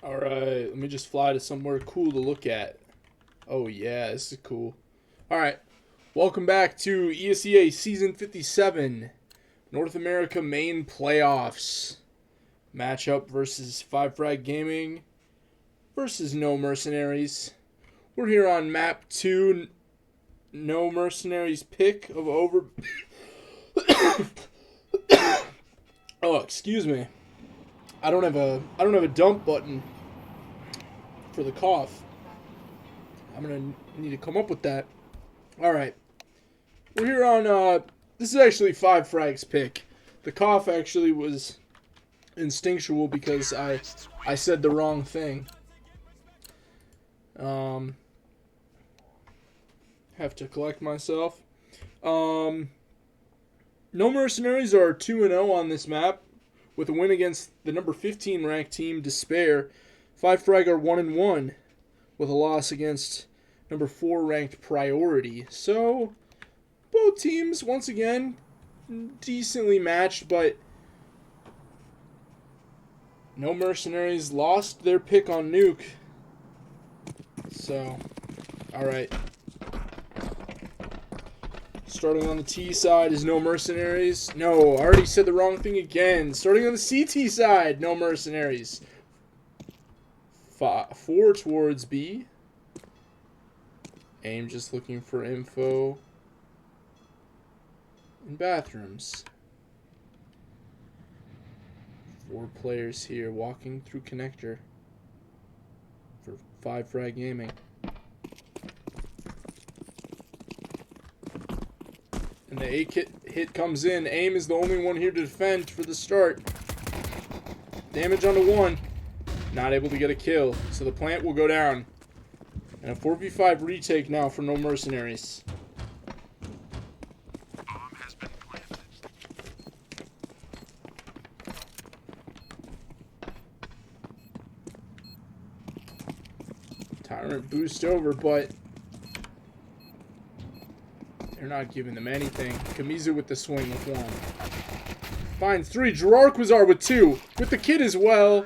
Alright, let me just fly to somewhere cool to look at. Oh yeah, this is cool. Alright, welcome back to ESEA Season 57, North America Main Playoffs. Matchup versus 5 Frag Gaming versus No-Mercynaries. We're here on map 2, No-Mercynaries pick of over... Oh, excuse me. I don't have a dump button for the cough. I'm gonna need to come up with that. All right, we're here on. This is actually 5 Frag's pick. The cough actually was instinctual because I said the wrong thing. Have to collect myself. No-Mercynaries are 2-0 on this map, with a win against the number 15 ranked team, Despair. 5 Frag are 1-1, with a loss against number 4 ranked Priority. So, both teams, once again, decently matched, but No-Mercynaries lost their pick on Nuke. So, alright. Starting on the T side is No-Mercynaries. No, I already said the wrong thing again. Starting on the CT side, No-Mercynaries. 4 towards B. Aim just looking for info in bathrooms. 4 players here walking through connector for 5 Frag Gaming. And the A hit comes in. Aim is the only one here to defend for the start. Damage onto 1. Not able to get a kill. So the plant will go down. And a 4v5 retake now for No-Mercynaries. Bomb has been planted. Tyrant boost over, but they're not giving them anything. Kamizu with the swing with 1. Finds 3. Gerarquazar with 2. With the kid as well.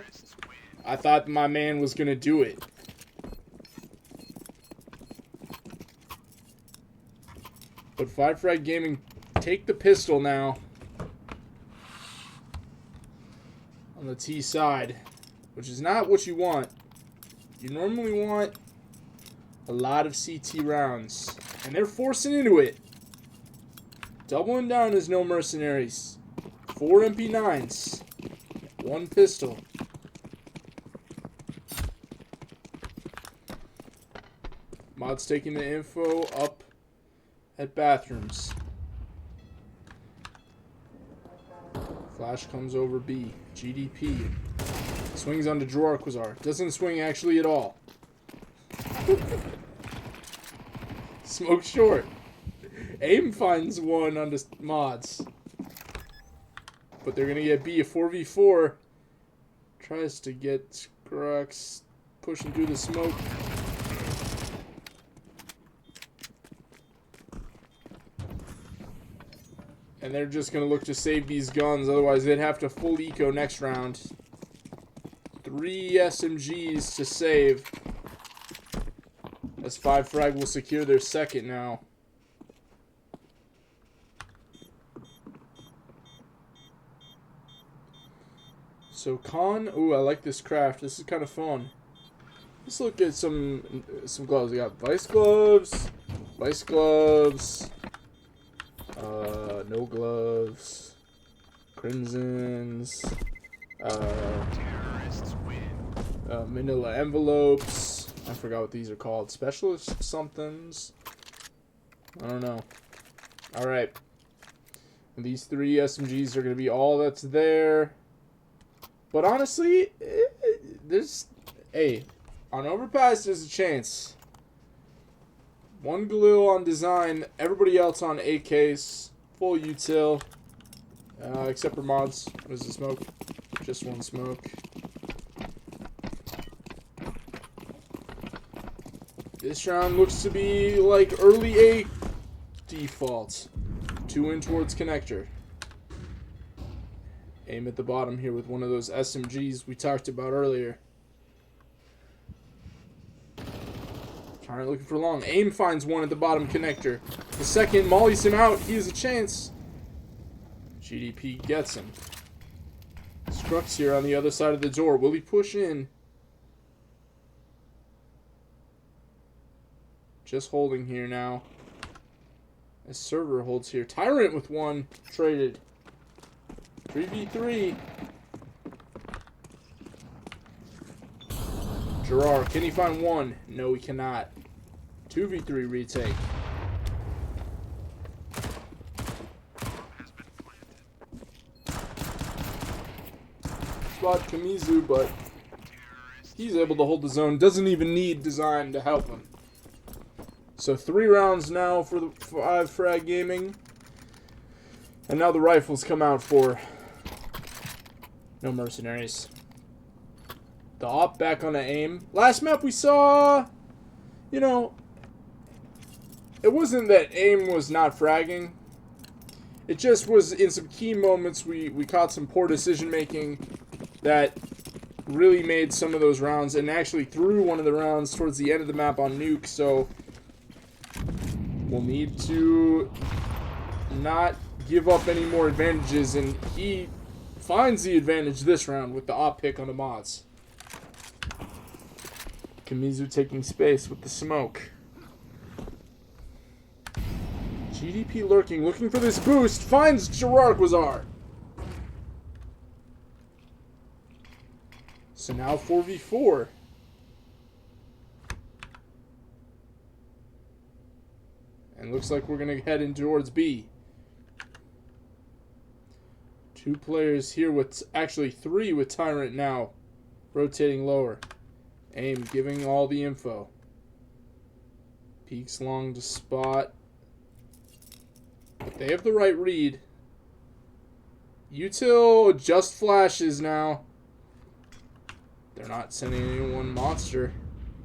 I thought my man was going to do it. But 5 Frag Gaming take the pistol now. On the T side. Which is not what you want. You normally want a lot of CT rounds. And they're forcing into it. Doubling down is No-Mercynaries. 4 MP9s. 1 pistol. Mod's taking the info up at bathrooms. Flash comes over B. GDP. Swings onto Gerarquazar. Doesn't swing actually at all. Smoke short. Aim finds 1 on the mods. But they're going to get B a 4v4. Tries to get Scrux pushing through the smoke. And they're just going to look to save these guns. Otherwise, they'd have to full eco next round. 3 SMGs to save. As 5 Frag will secure their second now. So Con, ooh, I like this craft. This is kind of fun. Let's look at some gloves. We got vice gloves, no gloves, crimsons, Terrorists win. manila envelopes. I forgot what these are called. Specialist somethings. I don't know. All right. These 3 SMGs are going to be all that's there. But honestly, on Overpass, there's a chance. 1 glue on design, everybody else on AKs, full util, except for mods. What is the smoke? Just 1 smoke. This round looks to be like early A default. 2 in towards connector. Aim at the bottom here with one of those SMGs we talked about earlier. Tyrant looking for long. Aim finds one at the bottom connector. The second mollies him out. He has a chance. GDP gets him. Scrux here on the other side of the door. Will he push in? Just holding here now. As Server holds here. Tyrant with one. Traded. 3v3. Gerard, can he find one? No, he cannot. 2v3 retake. Spot Kamizu, but he's able to hold the zone. Doesn't even need design to help him. So 3 rounds now for the 5 frag gaming. And now the rifles come out for No-Mercynaries. The op back on the aim. Last map we saw, you know, it wasn't that aim was not fragging. It just was in some key moments we caught some poor decision making that really made some of those rounds, and actually threw one of the rounds towards the end of the map on nuke. So we'll need to not give up any more advantages, and he finds the advantage this round with the op pick on the mods. Kamizu taking space with the smoke. GDP lurking, looking for this boost. Finds Gerard Quasar. So now 4v4. And looks like we're going to head in towards B. 2 players here with, actually 3 with Tyrant now. Rotating lower. Aim giving all the info. Peeks long to spot. But they have the right read. Util just flashes now. They're not sending anyone monster.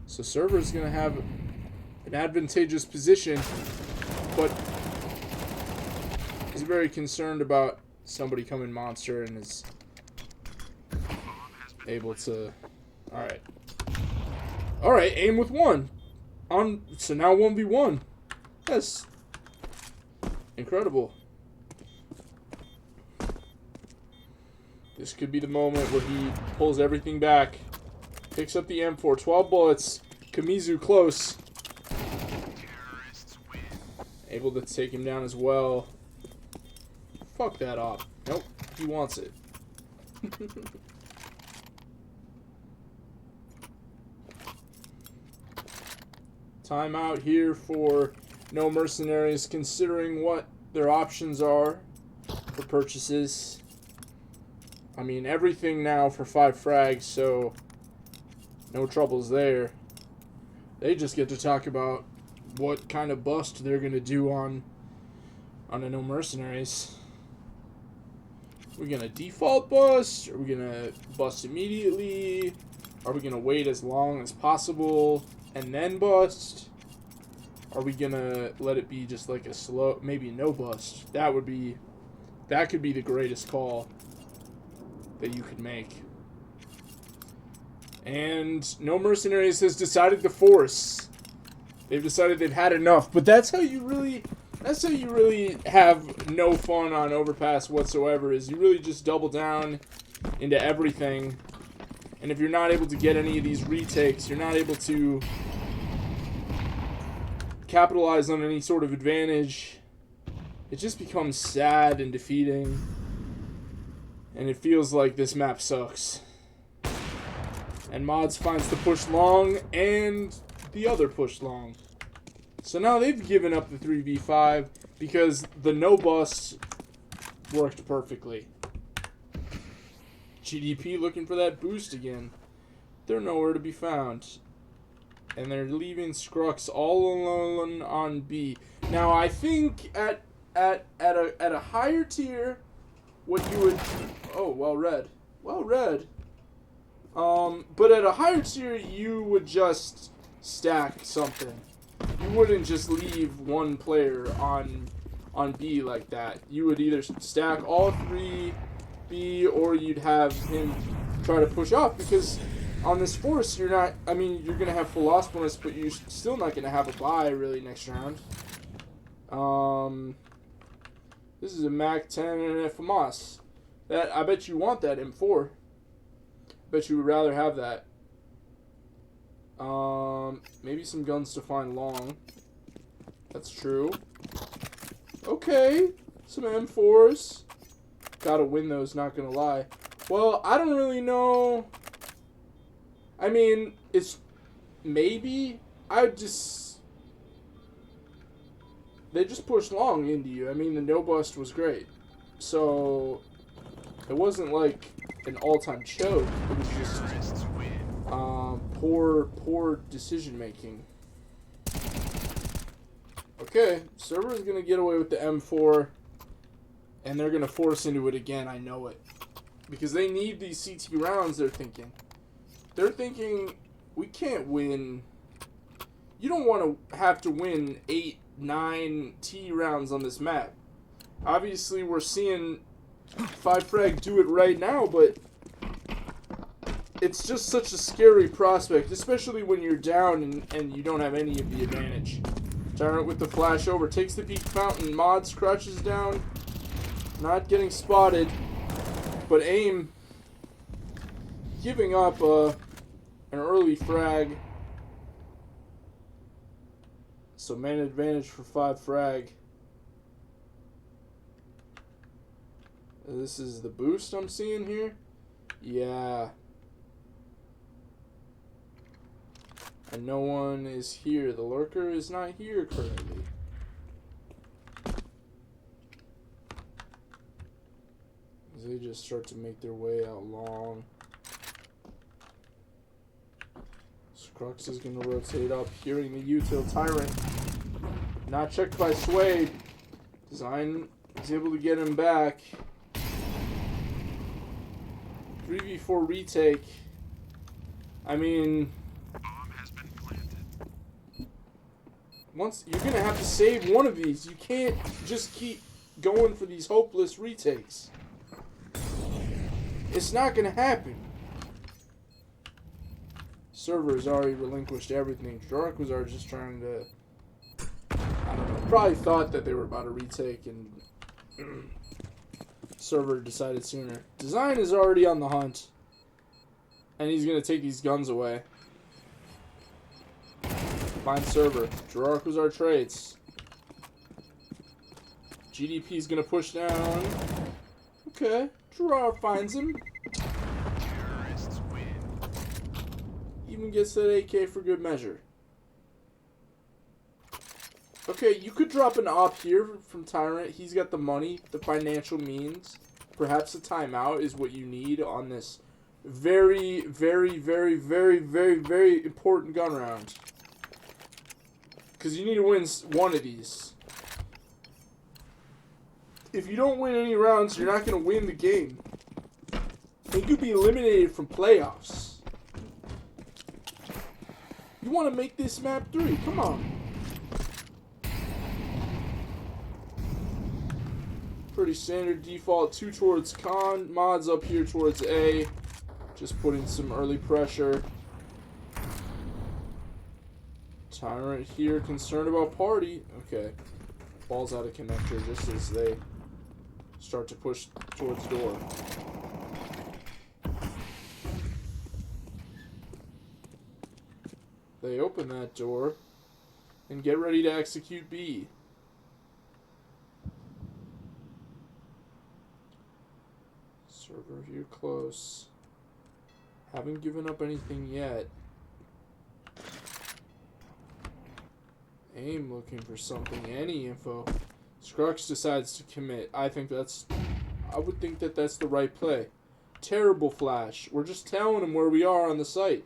So Server's going to have an advantageous position. But he's very concerned about somebody coming monster and is able to... Alright. Alright, aim with 1. So now 1v1. That's incredible. This could be the moment where he pulls everything back. Picks up the M4. 12 bullets. Kamizu close. Able to take him down as well. Fuck that op. Nope, he wants it. Timeout here for No-Mercynaries, considering what their options are for purchases. I mean, everything now for 5 frags, so no troubles there. They just get to talk about what kind of bust they're going to do on the No-Mercynaries. Are we going to default bust? Are we going to bust immediately? Are we going to wait as long as possible and then bust? Are we going to let it be just like a slow, maybe no bust? That could be the greatest call that you could make. And No-Mercynaries has decided to force. They've decided they've had enough, but that's how you really have no fun on Overpass whatsoever, is you really just double down into everything. And if you're not able to get any of these retakes, you're not able to capitalize on any sort of advantage. It just becomes sad and defeating. And it feels like this map sucks. And Mods finds the push long and the other push long. So now they've given up the 3v5 because the no bust worked perfectly. GDP looking for that boost again. They're nowhere to be found. And they're leaving Scrux all alone on B. Now I think at a higher tier, what you would... Oh, well read. Well read. But at a higher tier, you would just stack something. You wouldn't just leave one player on B like that. You would either stack all 3 B, or you'd have him try to push off, because On this force, you're not. I mean, you're gonna have full loss bonus, but you're still not gonna have a buy really next round. This is a Mac 10 and an FMOS. That I bet you want that M4. Bet you would rather have that. Maybe some guns to find long. That's true. Okay, some M4s. Gotta win those, not gonna lie. Well, I don't really know. I mean, it's maybe I just they just pushed long into you. I mean, the no bust was great, so it wasn't like an all-time choke. It was just poor decision making. Okay, server's gonna get away with the M4, and they're gonna force into it again. I know it, because they need these CT rounds. They're thinking we can't win. You don't want to have to win 8, 9 T rounds on this map. Obviously, we're seeing 5 frag do it right now, but it's just such a scary prospect, especially when you're down and you don't have any of the advantage. Tyrant with the flash over, takes the peak fountain, Mods crouches down, not getting spotted, but aim giving up an early frag. So man advantage for 5 frag. This is the boost I'm seeing here. Yeah. And no one is here. The lurker is not here currently. They just start to make their way out long. Crux is going to rotate up, hearing the util Tyrant. Not checked by Swade. Design is able to get him back. 3v4 retake. I mean, once you're going to have to save one of these. You can't just keep going for these hopeless retakes. It's not going to happen. Server has already relinquished everything. Dark was already just trying to, I don't know, probably thought that they were about to retake, and server decided sooner. Design is already on the hunt, and he's going to take these guns away. Find server. Gerark was our traits. GDP is going to push down. Okay. Gerard finds him. Even gets that AK for good measure. Okay, you could drop an op here from Tyrant. He's got the money, the financial means. Perhaps a timeout is what you need on this very, very, very, very, very, very important gun round. Because you need to win one of these. If you don't win any rounds, you're not going to win the game. You could be eliminated from playoffs. You want to make this map 3. Come on. Pretty standard default. 2 towards con. Mods up here towards A. Just putting some early pressure. Tyrant here. Concerned about party. Okay. Ball's out of connector just as they start to push towards door. They open that door and get ready to execute B. Server here close. Haven't given up anything yet. Aim looking for something, any info. Scrux decides to commit. I would think that that's the right play. Terrible flash. We're just telling him where we are on the site.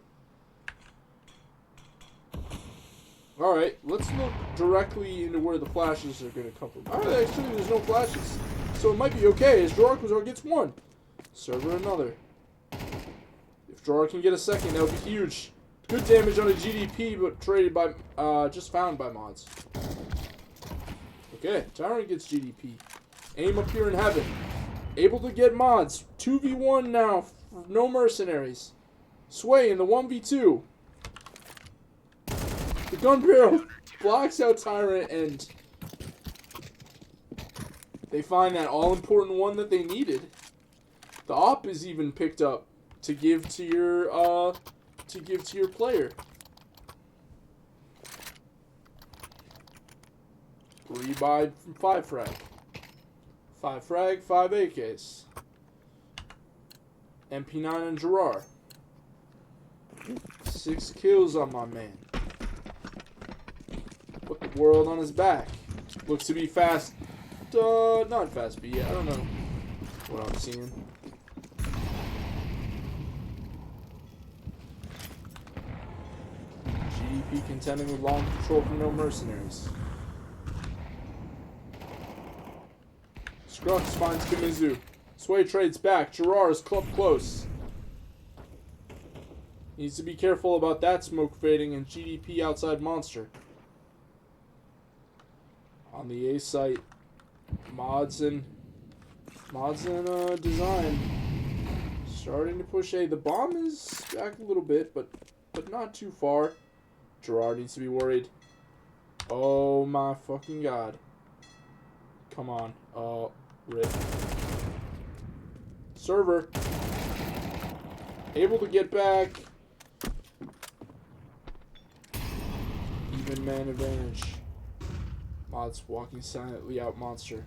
Alright, let's look directly into where the flashes are going to come from. Alright, actually there's no flashes. So it might be okay as Jorkazar gets 1. Server another. If Jork can get a second, that would be huge. Good damage on a GDP, but traded by, just found by mods. Okay, Tyrant gets GDP. Aim up here in heaven. Able to get mods. 2v1 now. No mercenaries. Sway in the 1v2. The gun barrel blocks out Tyrant, and they find that all-important one that they needed. The op is even picked up to give to your player. 3 by 5 frag. 5 frag, 5 AKs. MP9 and Gerard. 6 kills on my man. Put the world on his back. Looks to be fast. Not fast, but yeah, I don't know what I'm seeing. GDP contending with long control from No-Mercynaries. Scrux finds Kamizu. Sway trades back. Gerard is clubbed close. Needs to be careful about that smoke fading and GDP outside Monster. On the A site, mods and design starting to push A. The bomb is back a little bit, but not too far. Gerard needs to be worried. Oh my fucking god! Come on! Oh, rip. Server able to get back. Even man advantage. Mods walking silently out Monster.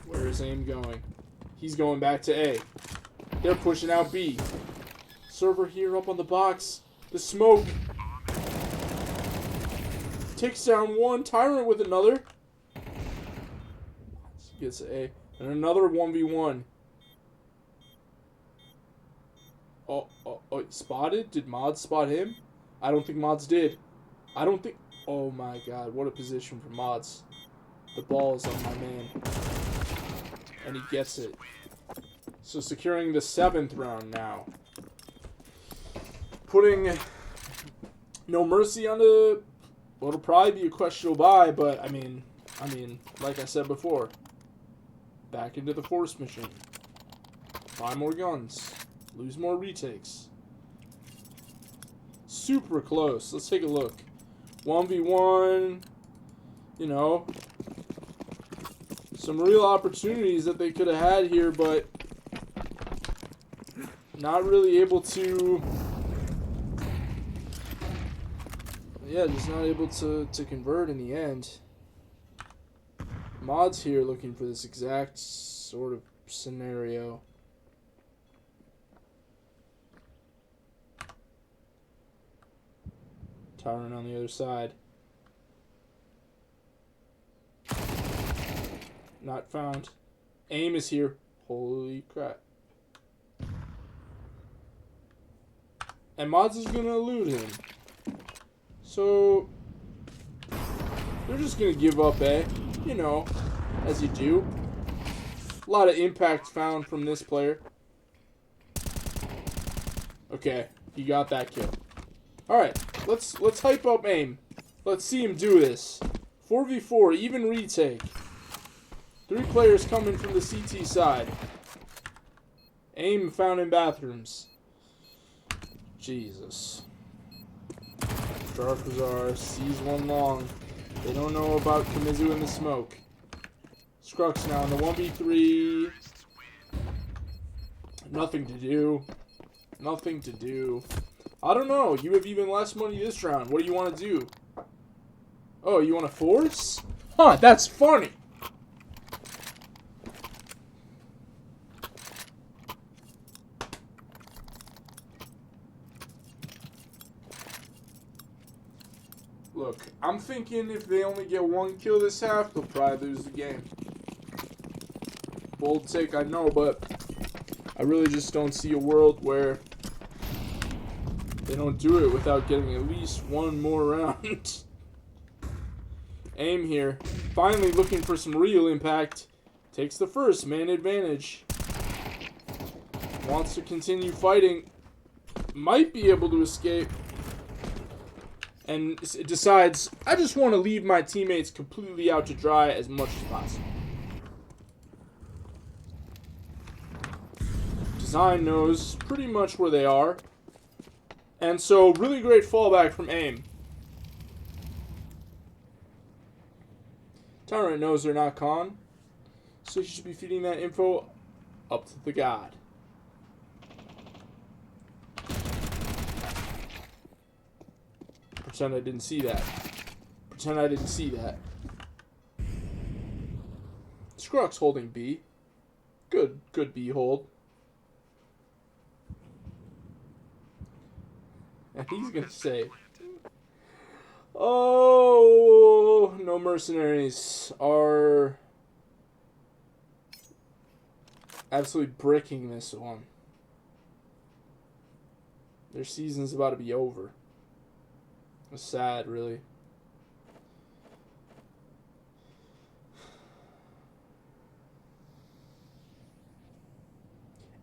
Where is aim going? He's going back to A. They're pushing out B. Server here up on the box. The smoke. Takes down one. Tyrant with another. Gets A. And another 1v1. Oh, spotted? Did Mods spot him? I don't think Mods did. I don't think... Oh my god, what a position for Mods. The ball is on my man. And he gets it. So securing the 7th round now. Putting No Mercy on the... Well, it'll probably be a questionable buy, but I mean, like I said before. Back into the Force mission. Buy more guns. Lose more retakes. Super close. Let's take a look. 1v1. You know. Some real opportunities that they could have had here, but not really able to... Yeah, just not able to convert in the end. Mods here looking for this exact sort of scenario. Tyrant on the other side. Not found. Aim is here. Holy crap. And Mods is going to elude him. So, they're just going to give up, you know, as you do. A lot of impact found from this player. Okay, he got that kill. Alright, let's hype up aim. Let's see him do this. 4v4, even retake. 3 players coming from the CT side. Aim found in bathrooms. Jesus. Darkazar sees one long. They don't know about Kamizu in the smoke. Scrux now in the 1v3. Nothing to do. Nothing to do. I don't know. You have even less money this round. What do you want to do? Oh, you want to force? Huh, that's funny. Look, I'm thinking if they only get 1 kill this half, they'll probably lose the game. Bold take, I know, but I really just don't see a world where they don't do it without getting at least 1 more round. Aim here. Finally looking for some real impact. Takes the first, man advantage. Wants to continue fighting. Might be able to escape. And it decides, I just want to leave my teammates completely out to dry as much as possible. Design knows pretty much where they are. And so, really great fallback from aim. Tyrant knows they're not con, so he should be feeding that info up to the god. Pretend I didn't see that. Pretend I didn't see that. Scrux holding B. Good B hold. And he's gonna say, oh, no mercenaries are absolutely bricking this one. Their season's about to be over. It's sad, really.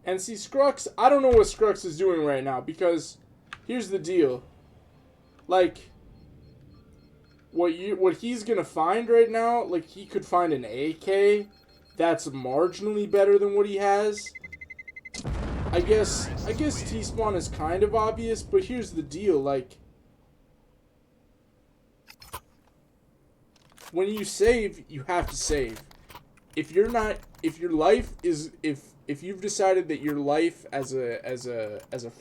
And see, Scrux, I don't know what Scrux is doing right now, because here's the deal. Like, what he's gonna find right now, like, he could find an AK that's marginally better than what he has. I guess T-spawn is kind of obvious, but here's the deal, like, when you save, you have to save. If your life is, if you've decided that your life as a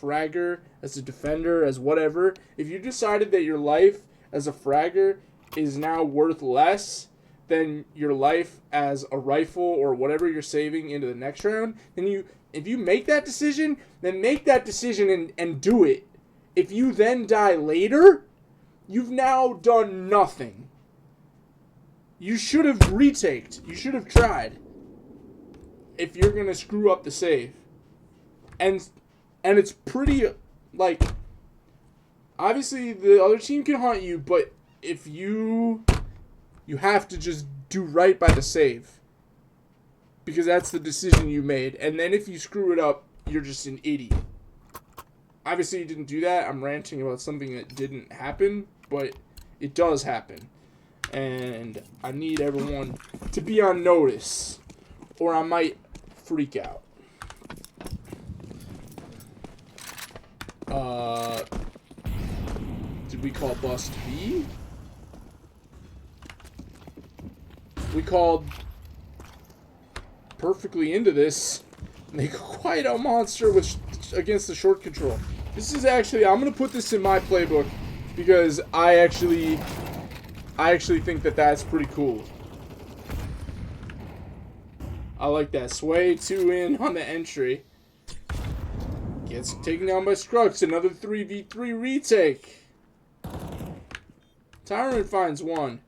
fragger, as a defender, as whatever, if you decided that your life as a fragger is now worth less than your life as a rifle or whatever you're saving into the next round, then if you make that decision, then make that decision and do it. If you then die later, you've now done nothing. You should have retaked. You should have tried. If you're gonna screw up the save. And it's pretty, like, obviously the other team can haunt you, but if you have to just do right by the save. Because that's the decision you made. And then if you screw it up, you're just an idiot. Obviously you didn't do that. I'm ranting about something that didn't happen, but it does happen. And I need everyone to be on notice, or I might freak out. Did we call bust B? We called perfectly into this. Make quite a monster against the short control. This is actually, I'm going to put this in my playbook because I actually think that that's pretty cool. I like that. Sway 2 in on the entry. Gets taken down by Scrux. Another 3v3 retake. Tyrant finds 1.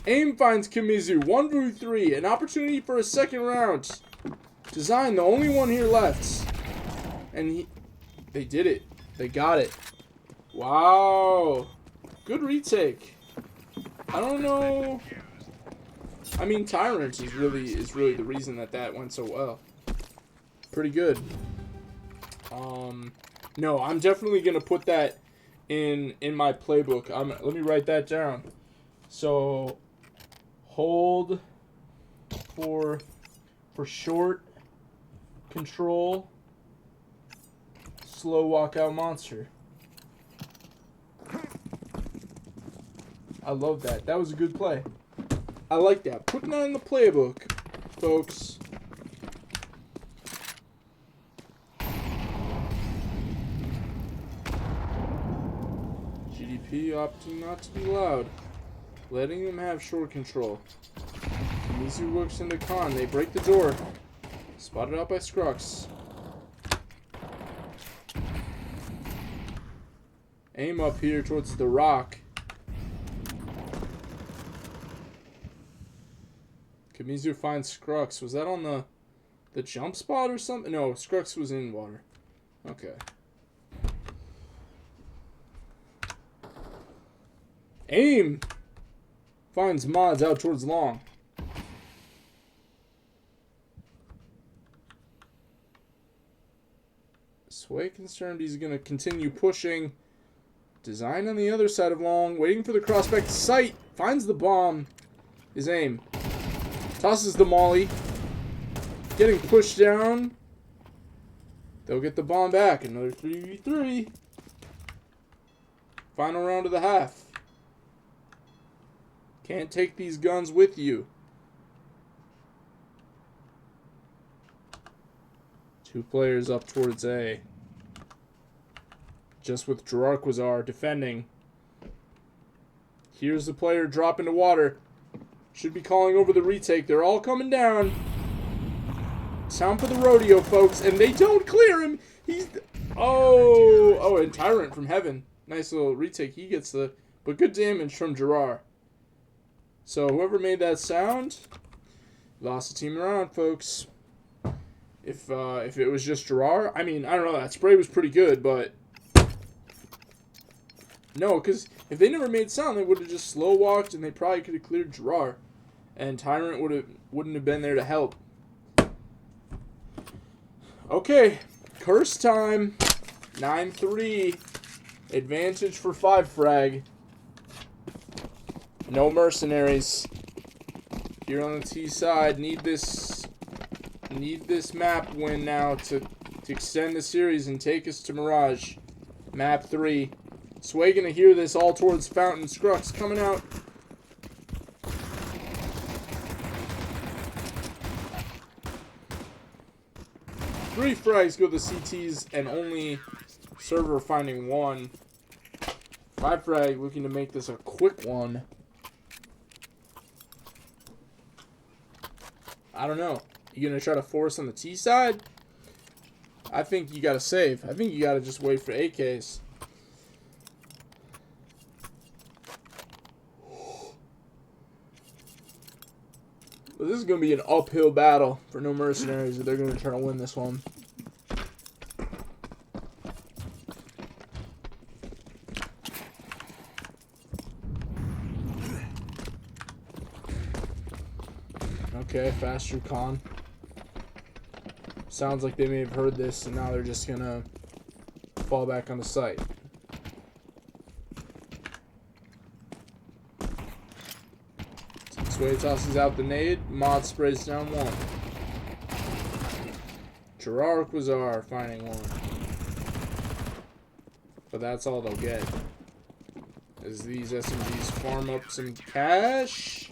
Aim finds Kamizu. 1v3. An opportunity for a second round. Design, the only one here left. And they did it. They got it. Wow. Good retake. I don't know. I mean, Tyrant is really the reason that went so well. Pretty good. No, I'm definitely gonna put that in my playbook. Let me write that down. So, hold for short control, slow walkout monster. I love that. That was a good play. I like that. Putting that in the playbook, folks. GDP opting not to be loud. Letting them have short control. Kamizu works into con. They break the door. Spotted out by Scrux. Aim up here towards the rock. Kamizu finds Scrux. Was that on the jump spot or something? No, Scrux was in water. Okay. Aim finds mods out towards long. Sway concerned he's going to continue pushing. Design on the other side of long. Waiting for the crossback to sight. Finds the bomb. His aim. Tosses the molly. Getting pushed down. They'll get the bomb back. Another 3v3. Final round of the half. Can't take these guns with you. 2 players up towards A. Just with Jararquazar defending. Here's the player drop into water. Should be calling over the retake. They're all coming down. Sound for the rodeo, folks. And they don't clear him. He's... Oh, and Tyrant from Heaven. Nice little retake. He gets the... But good damage from Gerard. So whoever made that sound lost the team around, folks. If it was just Gerard, I mean, I don't know. That spray was pretty good, but... No, because if they never made sound, they would have just slow walked, and they probably could have cleared Gerard, and Tyrant wouldn't have been there to help. Okay, curse time. 9-3, advantage for 5 frag. No mercenaries. Here on the T side, need this map win now to extend the series and take us to Mirage. Map 3. Sway gonna hear this all towards Fountain. Scrux coming out. Three frags go to the CTs and only server finding 1. 5 frag looking to make this a quick one. I don't know. You gonna try to force on the T side? I think you gotta save. I think you gotta just wait for AKs. But this is gonna be an uphill battle for No Mercenaries if they're gonna try to win this one. Okay, faster con. Sounds like they may have heard this and now they're just gonna fall back on the site. Sway tosses out the nade. Mod sprays down 1. Jararquazar finding 1. But that's all they'll get. As these SMGs farm up some cash.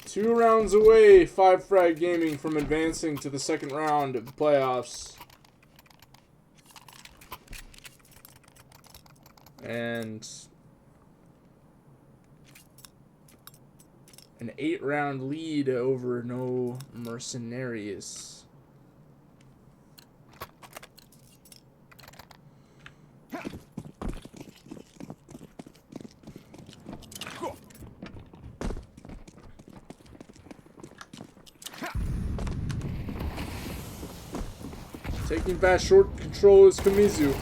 2 rounds away, 5 frag gaming from advancing to the second round of the playoffs. And an 8-round lead over No Mercenaries. Taking fast short control is Kamizu.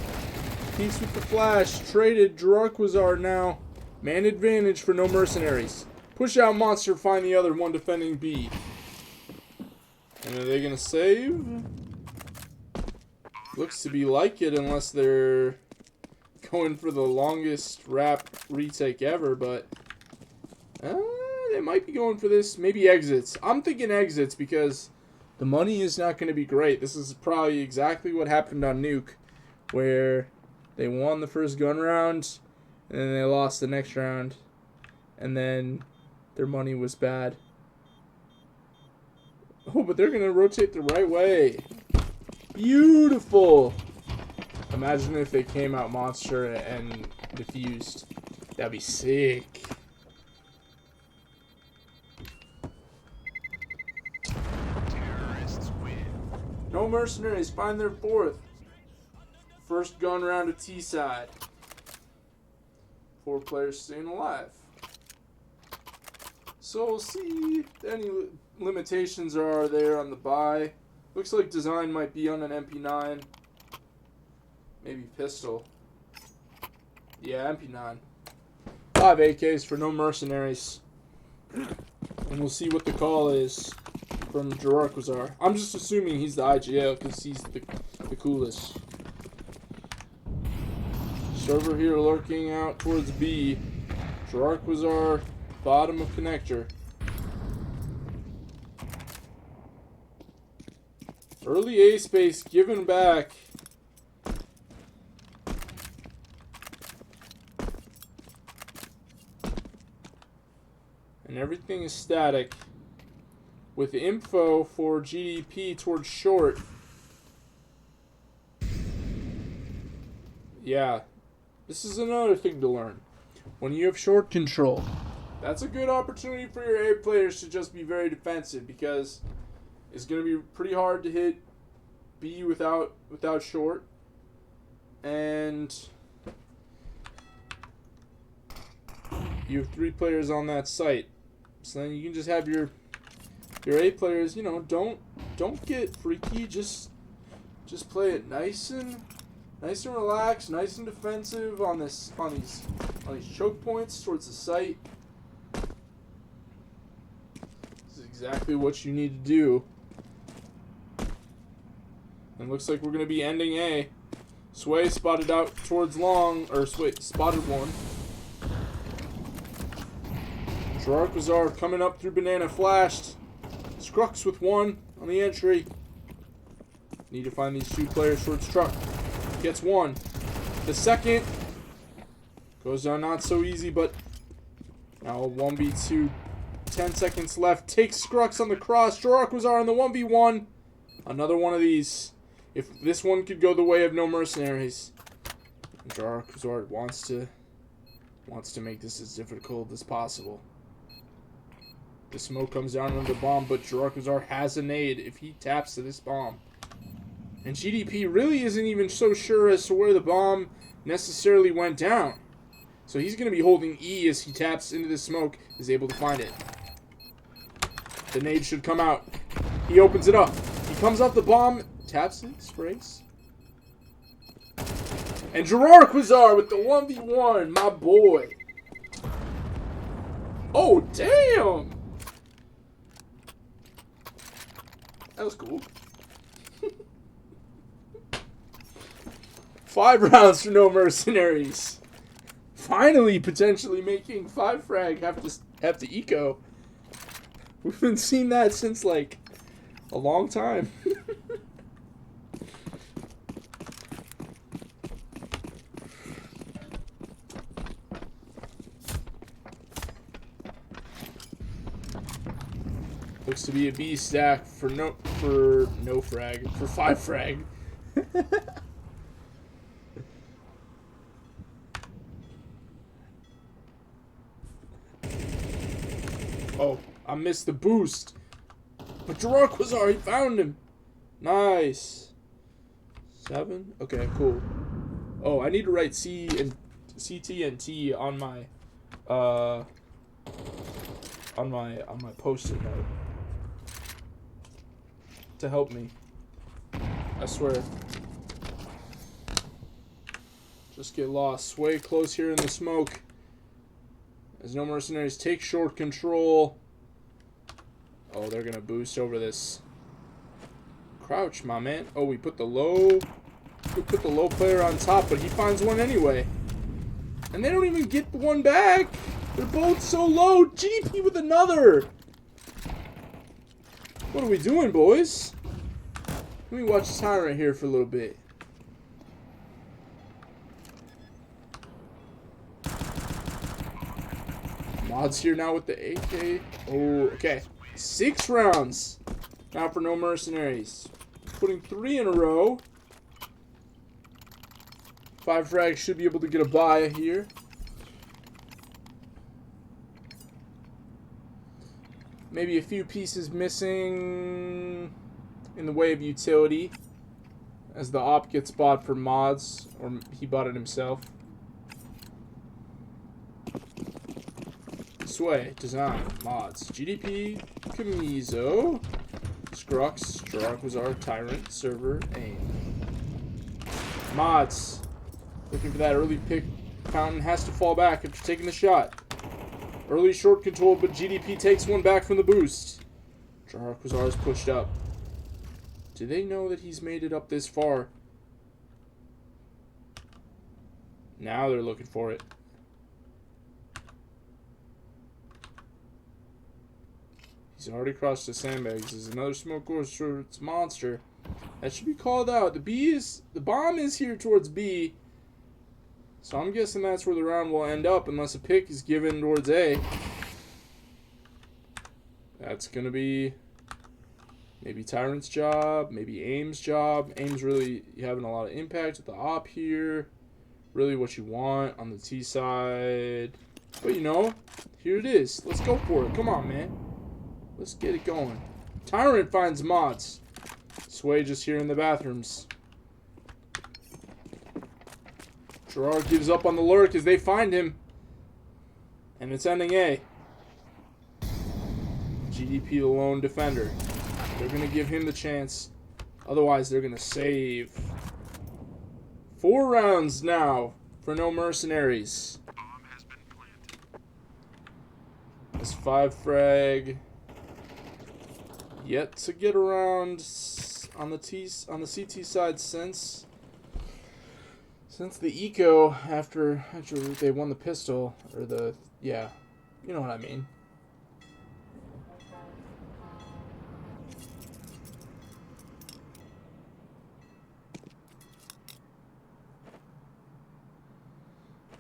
Peeks with the flash. Traded. Jararquazar now. Man advantage for No Mercenaries. Push out monster. Find the other one defending B. And are they going to save? Looks to be like it unless they're going for the longest wrap retake ever. But they might be going for this. Maybe exits. I'm thinking exits because the money is not going to be great. This is probably exactly what happened on Nuke, where they won the first gun round, and then they lost the next round, and then their money was bad. Oh, but they're going to rotate the right way. Beautiful! Imagine if they came out monster and defused. That'd be sick. No Mercenaries find their 4th. First gun round of T side. 4 players staying alive. So we'll see any limitations are there on the buy. Looks like design might be on an MP9. Maybe pistol. Yeah, MP9. 5 AKs for No Mercenaries. And we'll see what the call is from Jararquazar. I'm just assuming he's the IGL because he's the coolest. Server here lurking out towards B. Jararquazar, bottom of connector. Early A space given back. And everything is static. With info for GDP towards short. Yeah. This is another thing to learn. When you have short control, that's a good opportunity for your A players to just be very defensive, because it's going to be pretty hard to hit B without short. And you have 3 players on that site. So then you can just have your A players, you know, don't get freaky, just play it nice and relaxed, nice and defensive on these choke points towards the site. This is exactly what you need to do. And looks like we're going to be ending A. Sway spotted out towards long, or Sway spotted one. Gerard coming up through banana, flashed. Scrux with 1 on the entry. Need to find these 2 players towards truck. Gets 1. The second goes down not so easy, but now 1v2. 10 seconds left. Takes Scrux on the cross. Gerard on the 1v1. Another one of these. If this one could go the way of No-Mercynaries. Gerard wants to make this as difficult as possible. The smoke comes down on the bomb, but Gerard has a nade if he taps to this bomb. And GDP really isn't even so sure as to where the bomb necessarily went down. So he's going to be holding E as he taps into the smoke, is able to find it. The nade should come out. He opens it up. He comes off the bomb, taps it, sprays. And Gerard with the 1v1, my boy. Oh, damn! That was cool. 5 rounds for No-Mercynaries. Finally, potentially making 5 frag have to eco. We've been seeing that since like a long time. Looks to be a B stack for 5 frag. Oh, I missed the boost. But Gerard he found him. Nice. 7? Okay, cool. Oh, I need to write CT and T on my post-it note to help me. I swear. Just get lost. Way close here in the smoke. As No-Mercynaries take short control. Oh, they're gonna boost over this. Crouch, my man. Oh, we put the low player on top, but he finds one anyway. And they don't even get one back. They're both so low. GDP with another. What are we doing, boys? Let me watch this time right here for a little bit. Mods here now with the AK. Oh, okay. 6 rounds now for No-Mercynaries. Putting 3 in a row. 5 frags should be able to get a buy here. Maybe a few pieces missing in the way of utility, as the op gets bought for mods, or he bought it himself. Sway, design, mods, GDP, Camiso, Scrux, Gerard, Tyrant, Server, Aim. Mods, looking for that early pick. Fountain has to fall back after taking the shot. Early short control, but GDP takes one back from the boost. Gerard is pushed up. Do they know that he's made it up this far? Now they're looking for it. He's already crossed the sandbags. There's another smoke goes towards monster. That should be called out. The bomb is here towards B. So I'm guessing that's where the round will end up unless a pick is given towards A. That's gonna be maybe Tyrant's job, maybe Aim's job. Aim's really having a lot of impact with the op here. Really what you want on the T side. But you know, here it is. Let's go for it. Come on, man. Let's get it going. Tyrant finds mods. Sway just here in the bathrooms. Gerard gives up on the lurk as they find him. And it's ending A. GDP the lone defender. They're going to give him the chance. Otherwise, they're going to save. 4 rounds now for No-Mercynaries. Bomb has been planted. This 5 frag. Yet to get around on the CT side since the eco after they won the pistol or the you know what I mean.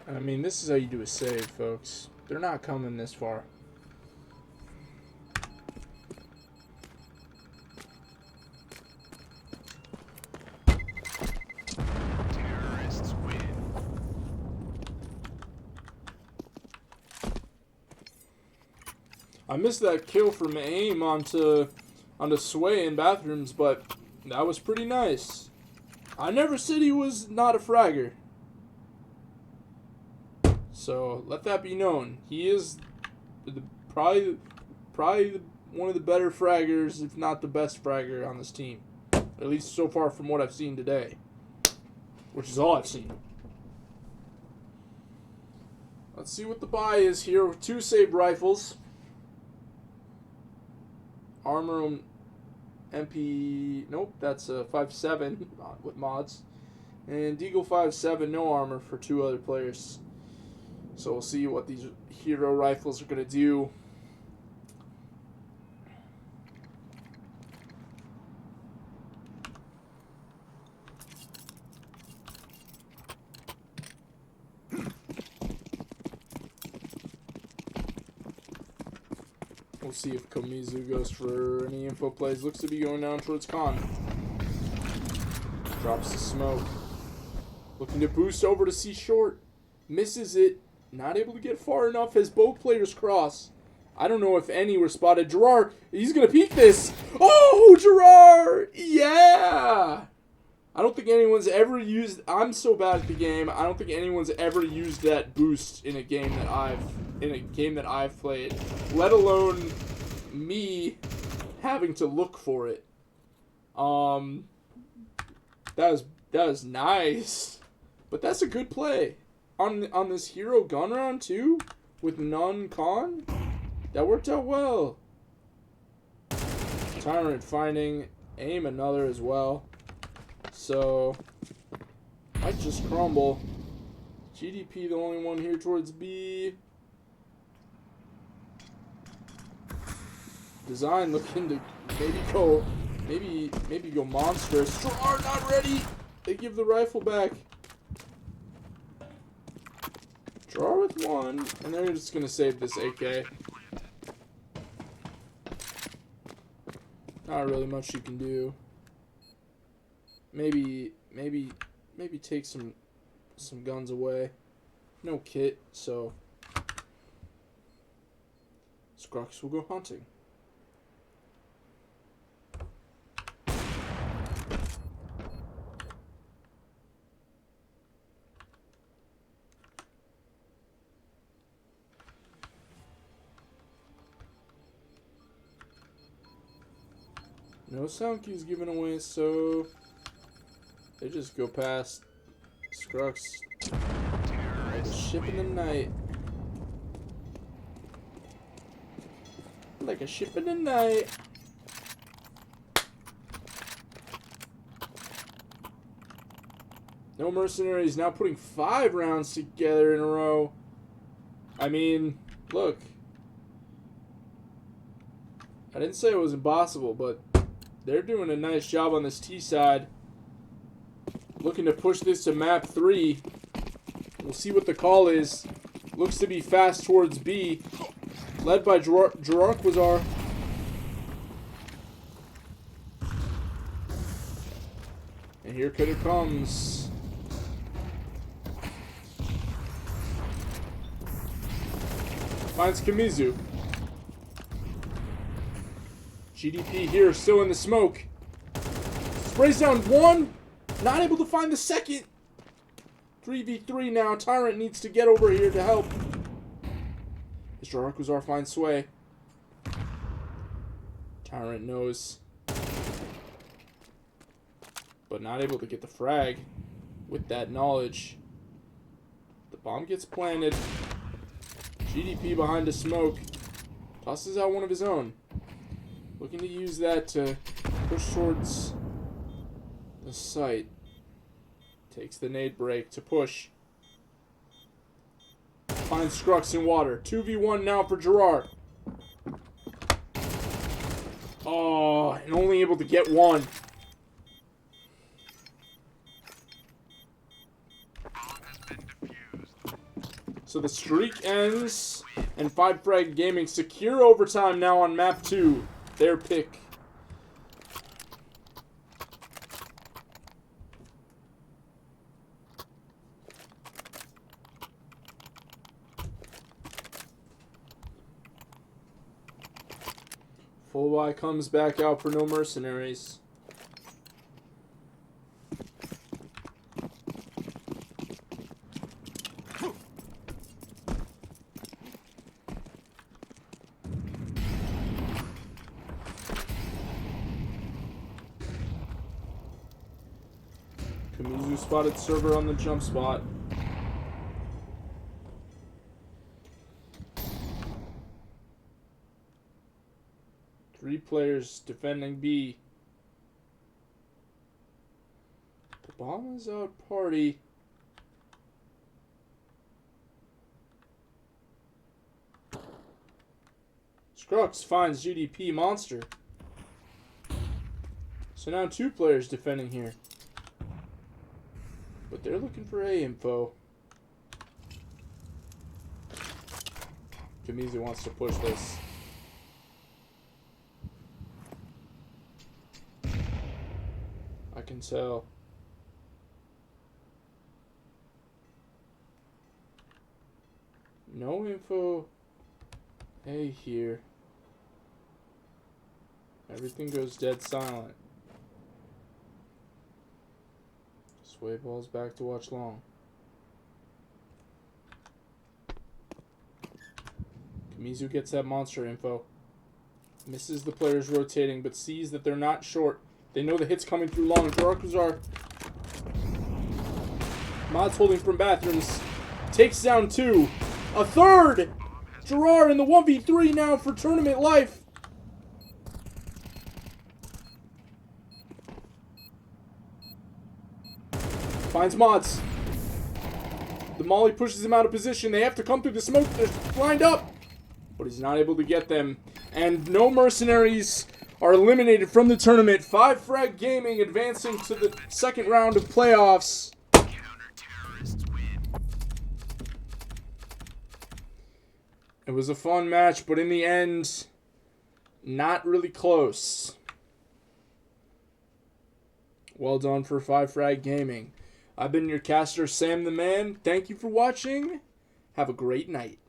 And I mean, this is how you do a save, folks. They're not coming this far. Terrorists win. I missed that kill from Aim onto Sway in bathrooms, but that was pretty nice. I never said he was not a fragger. So let that be known. He is probably one of the better fraggers, if not the best fragger on this team. At least so far from what I've seen today. Which is all I've seen. Let's see what the buy is here with 2 saved rifles. Armor MP... Nope, that's a 57 with mods. And Deagle 57, no armor for 2 other players. So we'll see what these hero rifles are going to do. We'll see if Komizu goes for any info plays. Looks to be going down towards Khan. Drops the smoke. Looking to boost over to C short. Misses it. Not able to get far enough as both players cross. I don't know if any were spotted. Gerard, he's going to peek this. Oh, Gerard! Yeah! I don't think anyone's ever used... I'm so bad at the game. I don't think anyone's ever used that boost in a game that I've played. Let alone me having to look for it. That was nice. But that's a good play. On this hero gun round too, with none con, that worked out well. Tyrant finding Aim another as well. So might just crumble. GDP the only one here towards B. Design looking to maybe go monstrous. Gerard not ready. They give the rifle back. Draw with 1, and they're just gonna save this AK. Not really much you can do. Maybe take some guns away. No kit, so Scrux will go hunting. No sound cues given away, so they just go past Scrux like a ship in the night. Like a ship in the night. No-Mercynaries now putting 5 rounds together in a row. I mean, look. I didn't say it was impossible, but they're doing a nice job on this T side. Looking to push this to map 3. We'll see what the call is. Looks to be fast towards B. Led by Jararquazar. And here it comes. Finds Kamizu. GDP here, still in the smoke. Sprays down one. Not able to find the second. 3v3 now. Tyrant needs to get over here to help. As Jararquazar finds Sway. Tyrant knows. But not able to get the frag. With that knowledge. The bomb gets planted. GDP behind the smoke. Tosses out one of his own. Looking to use that to push towards the site. Takes the nade break to push. Finds Scrux in water. 2v1 now for Gerard. Oh, and only able to get one. So the streak ends, and 5Frag Gaming secure overtime now on map 2. Their pick. Full Y comes back out for No-Mercynaries. Kamizu spotted server on the jump spot. Three players defending B. The bomb is out party. Scrux finds GDP monster. So now 2 players defending here. But they're looking for A info. Kamizu wants to push this. I can tell. No info. A here. Everything goes dead silent. Sway balls back to watch long. Kamizu gets that monster info. Misses the players rotating, but sees that they're not short. They know the hit's coming through long. Jararquazar. Mods holding from bathrooms. Takes down 2. A third! Gerard in the 1v3 now for tournament life. Finds Mods. The Molly pushes him out of position. They have to come through the smoke. They're lined up. But he's not able to get them. And No-Mercynaries are eliminated from the tournament. 5Frag Gaming advancing to the second round of playoffs. Counter-terrorists win. It was a fun match, but in the end, not really close. Well done for 5Frag Gaming. I've been your caster, Sam the Man. Thank you for watching. Have a great night.